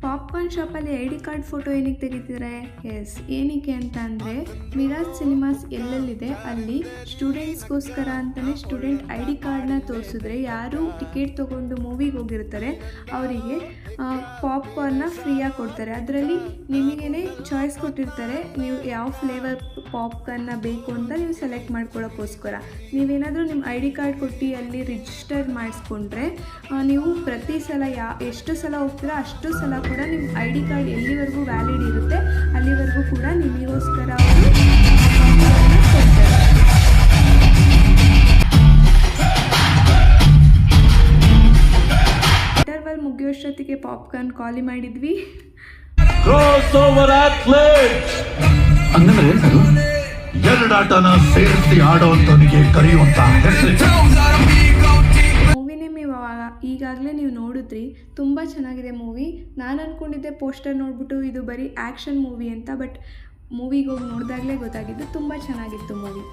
Popcorn ಶಾಪಲ್ಲಿ I D card photo ಏನಕ್ಕೆ ತೆಗಿತಾರೆ? ಎಸ್, ಏನಕ್ಕೆ ಅಂತ ಅಂದರೆ ಮಿರಾಜ್ ಸಿನಿಮಾಸ್ ಎಲ್ಲೆಲ್ಲಿದೆ ಅಲ್ಲಿ ಸ್ಟೂಡೆಂಟ್ಸ್ಗೋಸ್ಕರ ಅಂತಲೇ ಸ್ಟೂಡೆಂಟ್ ಐ ಡಿ ಕಾರ್ಡ್ನ ತೋರಿಸಿದ್ರೆ ಯಾರು ಟಿಕೆಟ್ ತೊಗೊಂಡು ಮೂವಿಗೆ ಹೋಗಿರ್ತಾರೆ ಅವರಿಗೆ ಪಾಪ್ಕಾರ್ನ್ನ ಫ್ರೀಯಾಗಿ ಕೊಡ್ತಾರೆ. ಅದರಲ್ಲಿ ನಿಮಗೇ ಚಾಯ್ಸ್ ಕೊಟ್ಟಿರ್ತಾರೆ, ನೀವು ಯಾವ ಫ್ಲೇವರ್ ಪಾಪ್ಕಾರ್ನ್ನ ಬೇಕು ಅಂತ ನೀವು ಸೆಲೆಕ್ಟ್ ಮಾಡ್ಕೊಳ್ಳೋಕ್ಕೋಸ್ಕರ. ನೀವೇನಾದರೂ ನಿಮ್ಮ ಐ ಡಿ ಕಾರ್ಡ್ ಕೊಟ್ಟು ಅಲ್ಲಿ ರಿಜಿಸ್ಟರ್ ಮಾಡಿಸ್ಕೊಂಡ್ರೆ ನೀವು ಪ್ರತಿ ಸಲ ಎಷ್ಟು ಸಲ ಹೋಗ್ತೀರಾ ಅಷ್ಟು ಸಲ ಕೂಡ ನಿಮ್ಮ ಐ ಡಿ ಕಾರ್ಡ್ ಎಲ್ಲಿವರೆಗೂ ವ್ಯಾಲಿಡ್ ಇರುತ್ತೆ ಅಲ್ಲಿವರೆಗೂ ಕೂಡ ನಿಮಗೋಸ್ಕರ ಅವರು ಕೊಡ್ತಾರೆ. ಇಂಟರ್ವಲ್ ಮುಗಿಯೋಷ್ಟೊತ್ತಿಗೆ ಪಾಪ್ಕಾರ್ನ್ ಖಾಲಿ ಮಾಡಿದ್ವಿ. ಎರಡಾಟನ ಸೇರಿಸಿ ಆಡೋಂಥವನಿಗೆ ಕರೆಯುವಂತ ಮೂವಿನೇ ಈಗಾಗಲೇ ನೀವು ನೋಡಿದ್ರಿ, ತುಂಬ ಚೆನ್ನಾಗಿದೆ ಮೂವಿ. ನಾನು ಅಂದ್ಕೊಂಡಿದ್ದೆ ಪೋಸ್ಟರ್ ನೋಡಿಬಿಟ್ಟು ಇದು ಬರೀ ಆ್ಯಕ್ಷನ್ ಮೂವಿ ಅಂತ, ಬಟ್ ಮೂವಿಗೆ ಹೋಗಿ ನೋಡಿದಾಗಲೇ ಗೊತ್ತಾಗಿದ್ದು ತುಂಬ ಚೆನ್ನಾಗಿತ್ತು ಮೂವಿ.